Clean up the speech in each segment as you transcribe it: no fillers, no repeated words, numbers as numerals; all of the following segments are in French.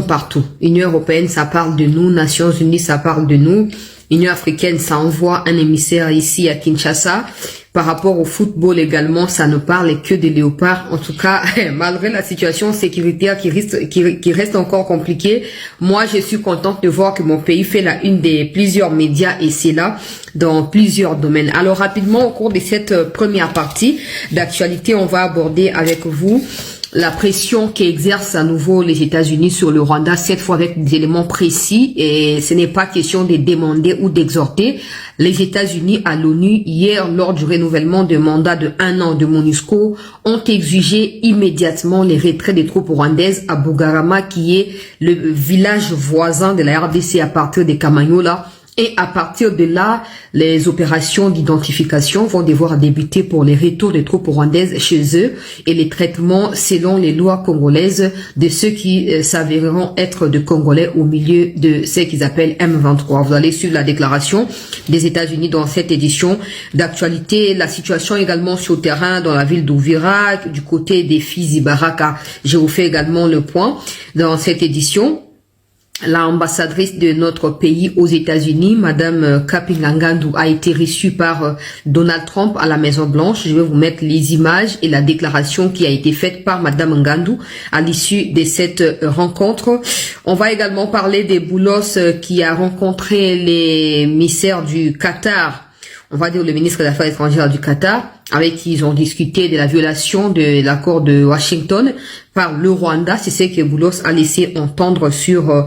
partout. Union européenne, ça parle de nous. Nations Unies, ça parle de nous. Union africaine, ça envoie un émissaire ici à Kinshasa. Par rapport au football également, ça ne parle que des léopards. En tout cas, malgré la situation sécuritaire qui reste encore compliquée, moi, je suis contente de voir que mon pays fait la une des plusieurs médias et c'est là dans plusieurs domaines. Alors, rapidement, au cours de cette première partie d'actualité, on va aborder avec vous la pression qu'exercent à nouveau les États-Unis sur le Rwanda, cette fois avec des éléments précis, et ce n'est pas question de demander ou d'exhorter. Les États-Unis à l'ONU, hier, lors du renouvellement de mandat de 1 an de MONUSCO, ont exigé immédiatement les retraits des troupes rwandaises à Bugarama, qui est le village voisin de la RDC à partir de Kamanyola. Et à partir de là, les opérations d'identification vont devoir débuter pour les retours des troupes rwandaises chez eux et les traitements selon les lois congolaises de ceux qui s'avéreront être de Congolais au milieu de ce qu'ils appellent M23. Vous allez suivre la déclaration des États-Unis dans cette édition d'actualité. La situation également sur le terrain dans la ville d'Ouvira, du côté des Fizi Baraka. Je vous fais également le point dans cette édition. L'ambassadrice de notre pays aux États-Unis, Madame Kapinga Ngandu, a été reçue par Donald Trump à la Maison Blanche. Je vais vous mettre les images et la déclaration qui a été faite par Madame Ngandu à l'issue de cette rencontre. On va également parler des Boulos qui a rencontré les émissaires du Qatar. On va dire le ministre des Affaires étrangères du Qatar, avec qui ils ont discuté de la violation de l'accord de Washington par le Rwanda. C'est ce que Boulos a laissé entendre sur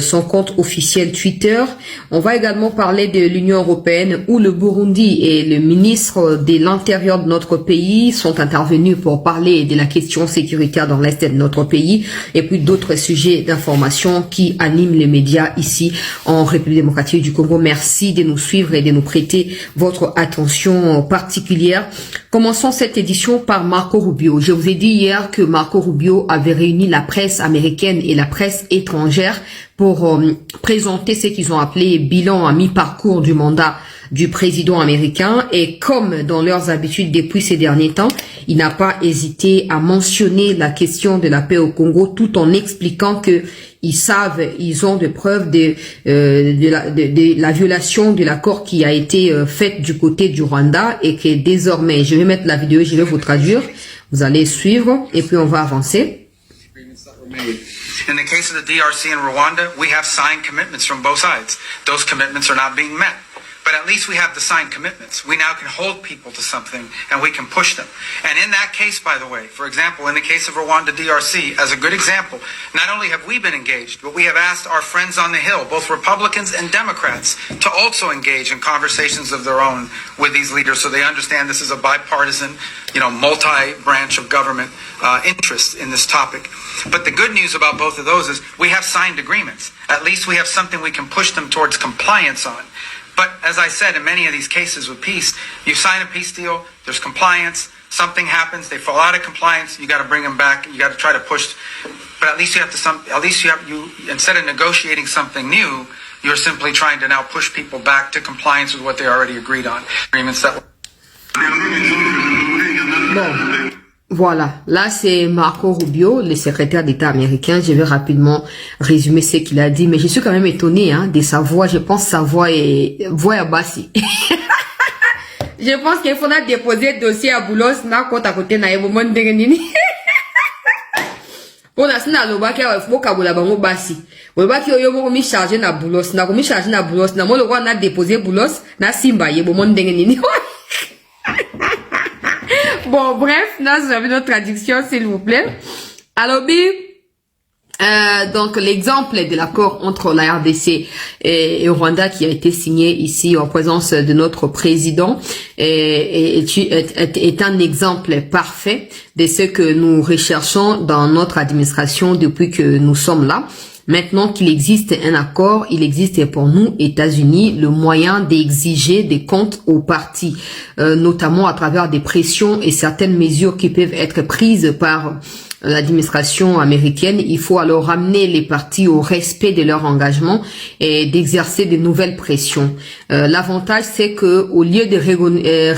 son compte officiel Twitter. On va également parler de l'Union européenne où le Burundi et le ministre de l'Intérieur de notre pays sont intervenus pour parler de la question sécuritaire dans l'est de notre pays et puis d'autres sujets d'information qui animent les médias ici en République démocratique du Congo. Merci de nous suivre et de nous prêter votre attention particulière. Commençons cette édition par Marco Rubio. Je vous ai dit hier que Marco Rubio avait réuni la presse américaine et la presse étrangère pour présenter ce qu'ils ont appelé bilan à mi-parcours du mandat du président américain. Et comme dans leurs habitudes depuis ces derniers temps, il n'a pas hésité à mentionner la question de la paix au Congo tout en expliquant que ils savent, ils ont des preuves de la violation de l'accord qui a été faite du côté du Rwanda et que désormais, je vais mettre la vidéo, je vais vous traduire, vous allez suivre et puis on va avancer. In the case of the DRC and Rwanda, we have signed commitments from both sides. Those commitments are not being met. But at least we have the signed commitments. We now can hold people to something and we can push them. And in that case, by the way, for example, in the case of Rwanda DRC, as a good example, not only have we been engaged, but we have asked our friends on the Hill, both Republicans and Democrats, to also engage in conversations of their own with these leaders so they understand this is a bipartisan, multi-branch of government interest in this topic. But the good news about both of those is we have signed agreements. At least we have something we can push them towards compliance on. But as I said, in many of these cases with peace, you sign a peace deal, there's compliance, something happens, they fall out of compliance, you got to bring them back, you got to try to push. But at least instead of negotiating something new, you're simply trying to now push people back to compliance with what they already agreed on. Agreements that. Bon. Voilà, là c'est Marco Rubio, le secrétaire d'État américain. Je vais rapidement résumer ce qu'il a dit, mais je suis quand même étonné de sa voix. Je pense que sa voix est bassi. Je pense qu'il faudra déposer le dossier à Boulos na côte à côté na yebo monde nini. On a sina loba ki a fo kabula bango bassi. Loba ki oyo mo mi charger na Boulos, na ko mi charger na Boulos, na mo lo na déposer Boulos na Simba yebo monde nini. Bon, bref, là, vous avez notre traduction, s'il vous plaît. Alors, donc, l'exemple de l'accord entre la RDC et Rwanda qui a été signé ici en présence de notre président est un exemple parfait de ce que nous recherchons dans notre administration depuis que nous sommes là. Maintenant qu'il existe un accord, il existe pour nous, États-Unis, le moyen d'exiger des comptes aux partis, notamment à travers des pressions et certaines mesures qui peuvent être prises par l'administration américaine. Il faut alors ramener les partis au respect de leur engagement et d'exercer de nouvelles pressions. L'avantage, c'est que au lieu de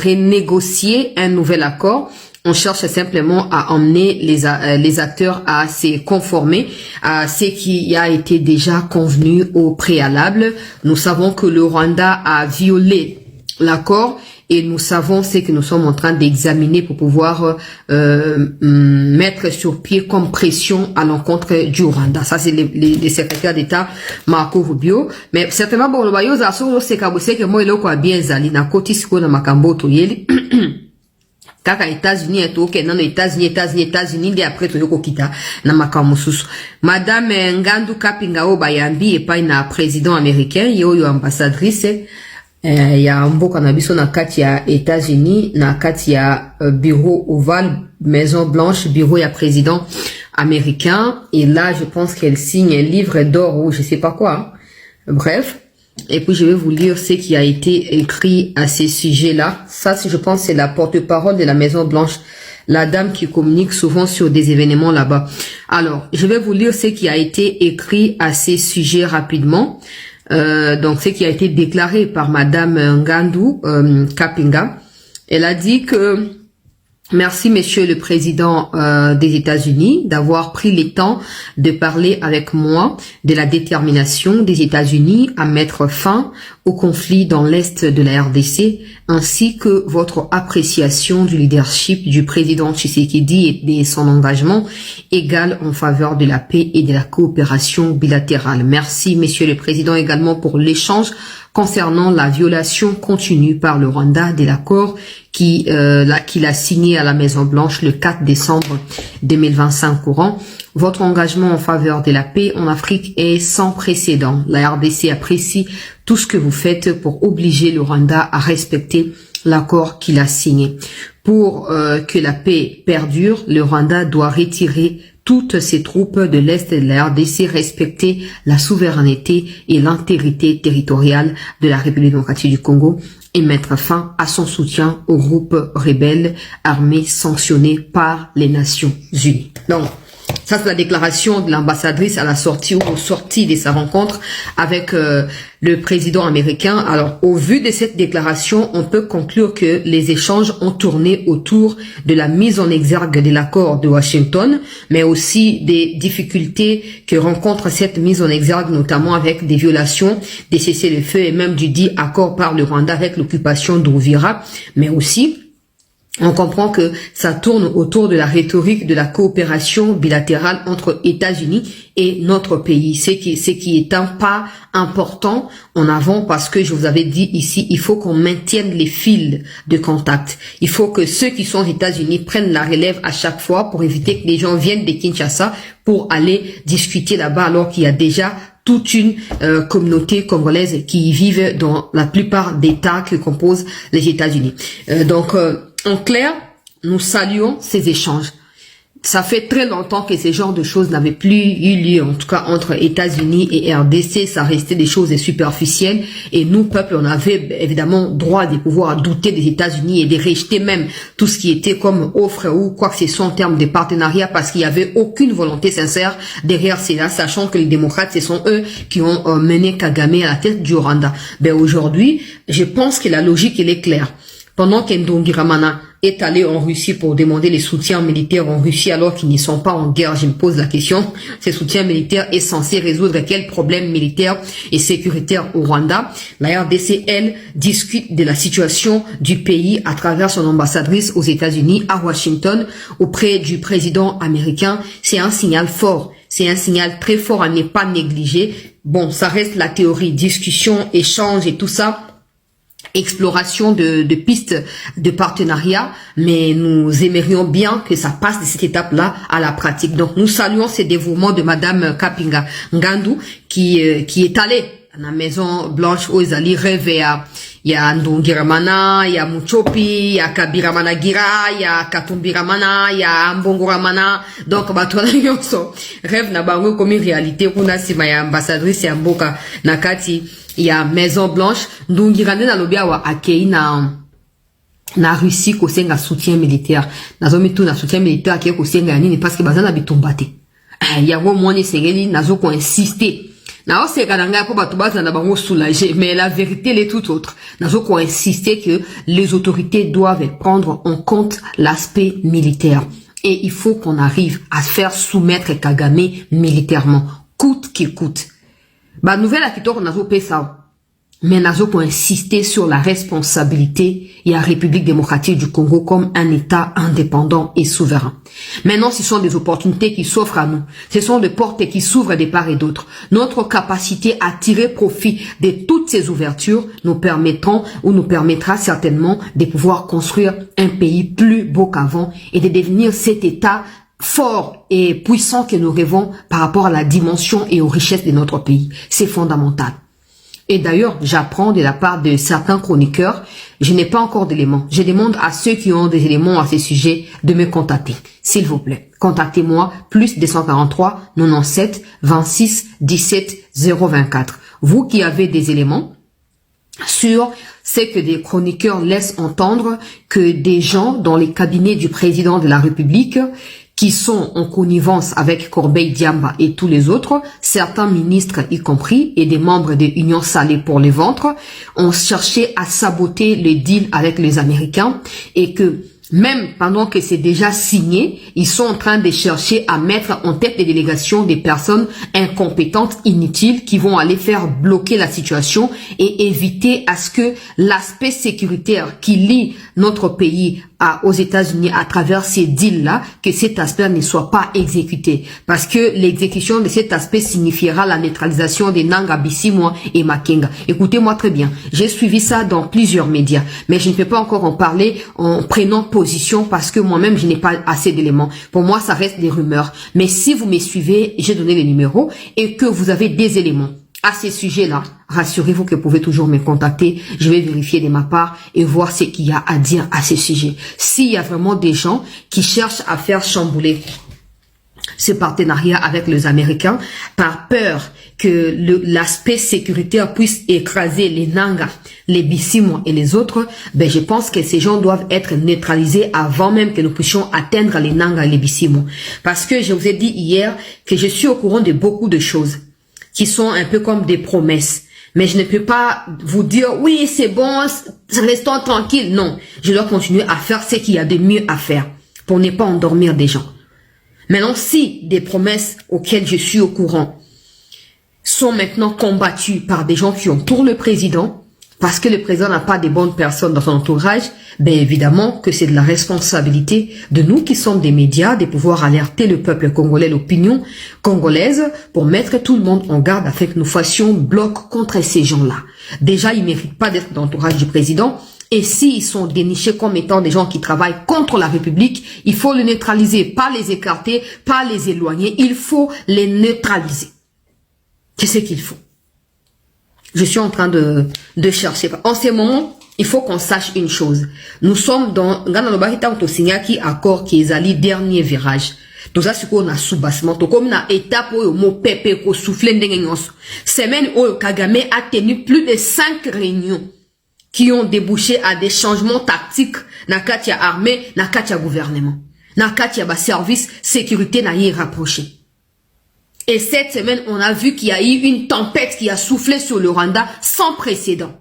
renégocier un nouvel accord, On cherche simplement à emmener les acteurs à se conformer à ce qui a été déjà convenu au préalable. Nous savons que le Rwanda a violé l'accord et nous savons ce que nous sommes en train d'examiner pour pouvoir mettre sur pied comme pression à l'encontre du Rwanda. Ça, c'est les secrétaires d'État Marco Rubio. Mais certainement, bon, le bayo za so c'est que moi, il a bien zali na koti siko na makambo to yeli. Kaka États-Unis est ok, non, États-Unis, et après, toyoko kita, na makamususu. Madame Ngandu Kapinga Bayambi et pas na président américain, yo ambassadrice, ya mboka na biso na kati ya États-Unis, na kati ya bureau ovale, Maison Blanche, bureau ya président américain, et là, je pense qu'elle signe un livre d'or ou je sais pas quoi, hein. Bref. Et puis je vais vous lire ce qui a été écrit à ces sujets-là. Ça, je pense, c'est la porte-parole de la Maison Blanche, la dame qui communique souvent sur des événements là-bas. Alors, je vais vous lire ce qui a été écrit à ces sujets rapidement. Donc, ce qui a été déclaré par Madame Ngandu Kapinga. Elle a dit que merci, Monsieur le Président des États-Unis, d'avoir pris le temps de parler avec moi de la détermination des États-Unis à mettre fin au conflit dans l'Est de la RDC, ainsi que votre appréciation du leadership du président Tshisekedi et de son engagement égal en faveur de la paix et de la coopération bilatérale. Merci, Monsieur le Président, également pour l'échange concernant la violation continue par le Rwanda de l'accord qu'il a signé à la Maison Blanche le 4 décembre 2025 courant. Votre engagement en faveur de la paix en Afrique est sans précédent. La RDC apprécie tout ce que vous faites pour obliger le Rwanda à respecter l'accord qu'il a signé. Pour que la paix perdure, le Rwanda doit retirer toutes ses troupes de l'Est de la RDC, respecter la souveraineté et l'intégrité territoriale de la République démocratique du Congo et mettre fin à son soutien aux groupes rebelles armés sanctionnés par les Nations Unies. Donc, ça, c'est la déclaration de l'ambassadrice à la sortie ou aux sorties de sa rencontre avec le président américain. Alors, au vu de cette déclaration, on peut conclure que les échanges ont tourné autour de la mise en exergue de l'accord de Washington, mais aussi des difficultés que rencontre cette mise en exergue, notamment avec des violations des cessez-le-feu et même du dit accord par le Rwanda avec l'occupation d'Uvira, mais aussi on comprend que ça tourne autour de la rhétorique de la coopération bilatérale entre États-Unis et notre pays. Ce qui est un pas important en avant parce que je vous avais dit ici, il faut qu'on maintienne les fils de contact. Il faut que ceux qui sont aux États-Unis prennent la relève à chaque fois pour éviter que les gens viennent de Kinshasa pour aller discuter là-bas alors qu'il y a déjà toute une communauté congolaise qui y vivent dans la plupart des États que composent les États-Unis. En clair, nous saluons ces échanges. Ça fait très longtemps que ce genre de choses n'avaient plus eu lieu, en tout cas entre États-Unis et RDC, ça restait des choses superficielles et nous, peuple, on avait évidemment droit de pouvoir douter des États-Unis et de rejeter même tout ce qui était comme offre ou quoi que ce soit en termes de partenariat parce qu'il n'y avait aucune volonté sincère derrière cela, sachant que les démocrates, ce sont eux qui ont mené Kagame à la tête du Rwanda. Ben aujourd'hui, je pense que la logique, elle est claire. Pendant qu'Ndongiramana est allé en Russie pour demander les soutiens militaires en Russie alors qu'ils n'y sont pas en guerre, je me pose la question, ces soutiens militaires est censé résoudre quel problème militaire et sécuritaire au Rwanda? La RDC, elle, discute de la situation du pays à travers son ambassadrice aux États-Unis, à Washington, auprès du président américain. C'est un signal fort. C'est un signal très fort à ne pas négliger. Bon, ça reste la théorie, discussion, échange et tout ça. Exploration de pistes de partenariat, mais nous aimerions bien que ça passe de cette étape-là à la pratique. Donc, nous saluons ce dévouement de Madame Kapinga Ngandu qui est allée à la Maison Blanche aux Izali rêve il y a Ndongiramana, il y a Muchopi, il y a Kabiramana Gira, il y a Katumbiramana, il y a Mbongoramana. Donc, batona yonso rêve na bango comme réalité kuna sima ya ambassadrice ya mboka nakati ya Maison Blanche. Ndongirane na lobia wa akei na Russie kosenga soutien militaire. Nazomi tu na soutien militaire kosenga nini parce que bazana bitumbate. Ya wo moni sengeli nazo ko insister Na c'est kananga pour batubaza na bango soulager, mais la vérité elle est tout autre. Nazo ko insister que les autorités doivent prendre en compte l'aspect militaire. Et il faut qu'on arrive à faire soumettre Kagame militairement, coûte qu'il coûte. Bah nouvelle à Kitoko nazo pe ça. Mais nazo pour insister sur la responsabilité et la République démocratique du Congo comme un État indépendant et souverain. Maintenant, ce sont des opportunités qui s'offrent à nous. Ce sont des portes qui s'ouvrent de part et d'autre. Notre capacité à tirer profit de toutes ces ouvertures nous permettront ou nous permettra certainement de pouvoir construire un pays plus beau qu'avant et de devenir cet État fort et puissant que nous rêvons par rapport à la dimension et aux richesses de notre pays. C'est fondamental. Et d'ailleurs, j'apprends de la part de certains chroniqueurs, je n'ai pas encore d'éléments. Je demande à ceux qui ont des éléments à ce sujet de me contacter. S'il vous plaît, contactez-moi, plus 243 97 26 17 024. Vous qui avez des éléments sur ce que des chroniqueurs laissent entendre que des gens dans les cabinets du président de la République qui sont en connivence avec Corbeil Diamba et tous les autres, certains ministres y compris, et des membres de Union Salée pour les ventres, ont cherché à saboter le deal avec les Américains et que même pendant que c'est déjà signé, ils sont en train de chercher à mettre en tête des délégations des personnes incompétentes, inutiles, qui vont aller faire bloquer la situation et éviter à ce que l'aspect sécuritaire qui lie notre pays aux États-Unis à travers ces deals-là, que cet aspect ne soit pas exécuté. Parce que l'exécution de cet aspect signifiera la neutralisation des Nanga, Bisimwa et Makenga. Écoutez-moi très bien. J'ai suivi ça dans plusieurs médias, mais je ne peux pas encore en parler en prenant position parce que moi-même, je n'ai pas assez d'éléments. Pour moi, ça reste des rumeurs. Mais si vous me suivez, j'ai donné les numéros et que vous avez des éléments à ces sujets-là, rassurez-vous que vous pouvez toujours me contacter. Je vais vérifier de ma part et voir ce qu'il y a à dire à ces sujets. S'il y a vraiment des gens qui cherchent à faire chambouler ce partenariat avec les Américains par peur que l'aspect sécuritaire puisse écraser les Nanga, les Bisimwa et les autres, ben je pense que ces gens doivent être neutralisés avant même que nous puissions atteindre les Nanga et les Bisimwa. Parce que je vous ai dit hier que je suis au courant de beaucoup de choses qui sont un peu comme des promesses. Mais je ne peux pas vous dire, oui, c'est bon, restons tranquilles. Non, je dois continuer à faire ce qu'il y a de mieux à faire pour ne pas endormir des gens. Maintenant, si des promesses auxquelles je suis au courant sont maintenant combattues par des gens qui entourent le président, parce que le président n'a pas de bonnes personnes dans son entourage, ben évidemment que c'est de la responsabilité de nous qui sommes des médias de pouvoir alerter le peuple congolais, l'opinion congolaise, pour mettre tout le monde en garde afin que nous fassions bloc contre ces gens-là. Déjà, ils ne méritent pas d'être dans l'entourage du président. Et s'ils sont dénichés comme étant des gens qui travaillent contre la République, il faut les neutraliser, pas les écarter, pas les éloigner. Il faut les neutraliser. C'est ce qu'il faut. Je suis en train de chercher. En ce moment, il faut qu'on sache une chose. Nous sommes dans accord qui est allé dernier virage. Donc ça, c'est qu'on a sous-bassement. Donc comme na étape où mo pepe ko souffler n'dengenyoso. Semaine où Kagame a tenu plus de 5 réunions qui ont débouché à des changements tactiques na katia armée, na katia gouvernement. Na katia ba service sécurité na y rapproché. Et cette semaine, on a vu qu'il y a eu une tempête qui a soufflé sur le Rwanda sans précédent.